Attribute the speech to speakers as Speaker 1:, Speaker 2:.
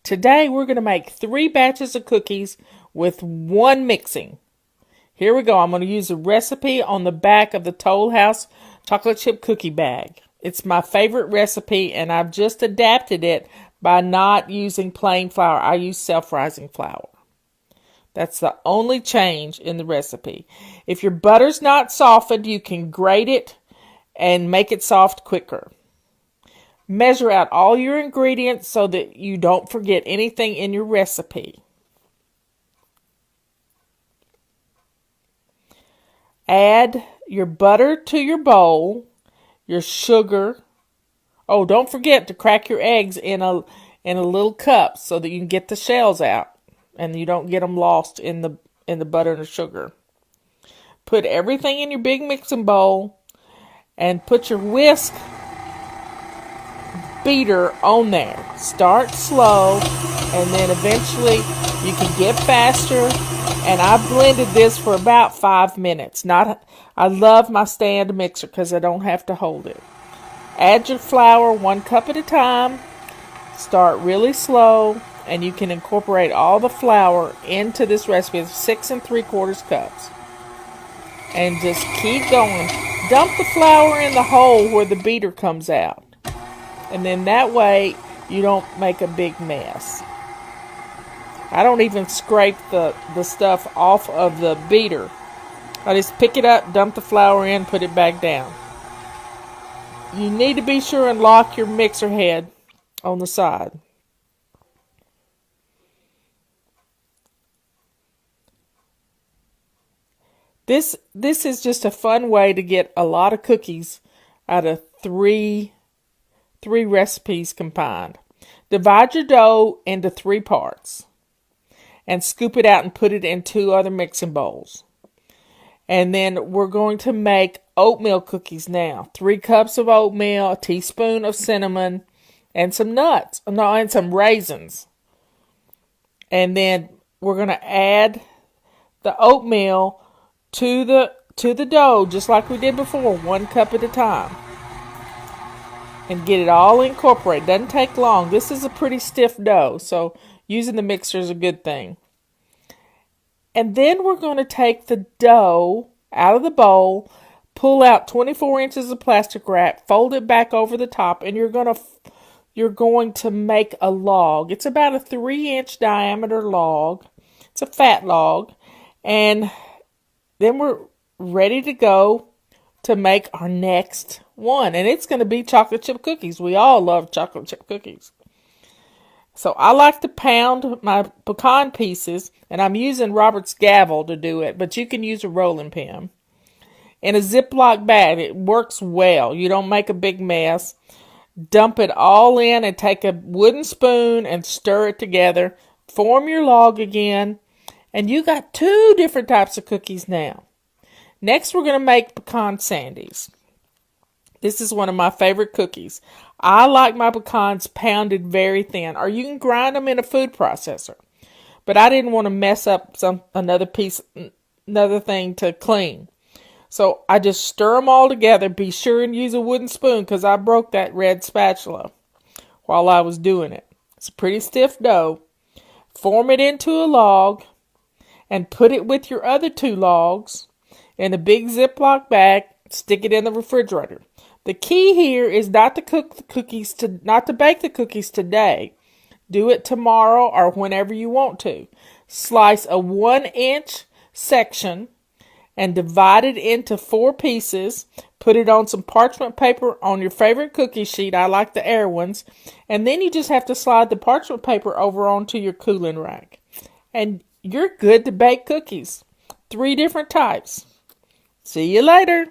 Speaker 1: Today we're going to make 3 batches of cookies with 1 mixing. Here we go. I'm going to use a recipe on the back of the Toll House chocolate chip cookie bag. It's my favorite recipe, and I've just adapted it by not using plain flour. I use self-rising flour. That's the only change in the recipe. If your butter's not softened, you can grate it and make it soft quicker. Measure out all your ingredients so that you don't forget anything in your recipe. Add your butter to your bowl, your sugar. Oh, don't forget to crack your eggs in a little cup so that you can get the shells out and you don't get them lost in the butter and the sugar. Put everything in your big mixing bowl and put your whisk beater on there. Start slow and then eventually you can get faster. And I blended this for about 5 minutes. I love my stand mixer because I don't have to hold it. Add your flour 1 cup at a time. Start really slow, and you can incorporate all the flour into this recipe. It's 6 3/4 cups. And just keep going. Dump the flour in the hole where the beater comes out. And then that way you don't make a big mess. I don't even scrape the stuff off of the beater. I just pick it up, dump the flour in, put it back down. You need to be sure and lock your mixer head on the side. This is just a fun way to get a lot of cookies out of three recipes combined. Divide your dough into 3 parts. And scoop it out and put it in 2 other mixing bowls. And then we're going to make oatmeal cookies now. 3 cups of oatmeal, a teaspoon of cinnamon, and some nuts. No, and some raisins. And then we're going to add the oatmeal to the dough, just like we did before, 1 cup at a time. And get it all incorporated. Doesn't take long. This is a pretty stiff dough, so using the mixer is a good thing. And then we're going to take the dough out of the bowl, pull out 24 inches of plastic wrap, fold it back over the top, and you're going to make a log. It's about a 3-inch diameter log. It's a fat log. And then we're ready to go to make our next one. And it's going to be chocolate chip cookies. We all love chocolate chip cookies. So I like to pound my pecan pieces, and I'm using Robert's gavel to do it, but you can use a rolling pin. In a Ziploc bag, it works well. You don't make a big mess. Dump it all in and take a wooden spoon and stir it together. Form your log again, and you got 2 different types of cookies now. Next, we're going to make Pecan Sandies. This is one of my favorite cookies. I like my pecans pounded very thin, or you can grind them in a food processor. But I didn't want to mess up another thing to clean. So I just stir them all together. Be sure and use a wooden spoon because I broke that red spatula while I was doing it. It's a pretty stiff dough. Form it into a log and put it with your other 2 logs in a big Ziploc bag. Stick it in the refrigerator. The key here is not to bake the cookies today. Do it tomorrow or whenever you want to. Slice a 1-inch section and divide it into 4 pieces. Put it on some parchment paper on your favorite cookie sheet. I like the air ones. And then you just have to slide the parchment paper over onto your cooling rack. And you're good to bake cookies. 3 different types. See you later.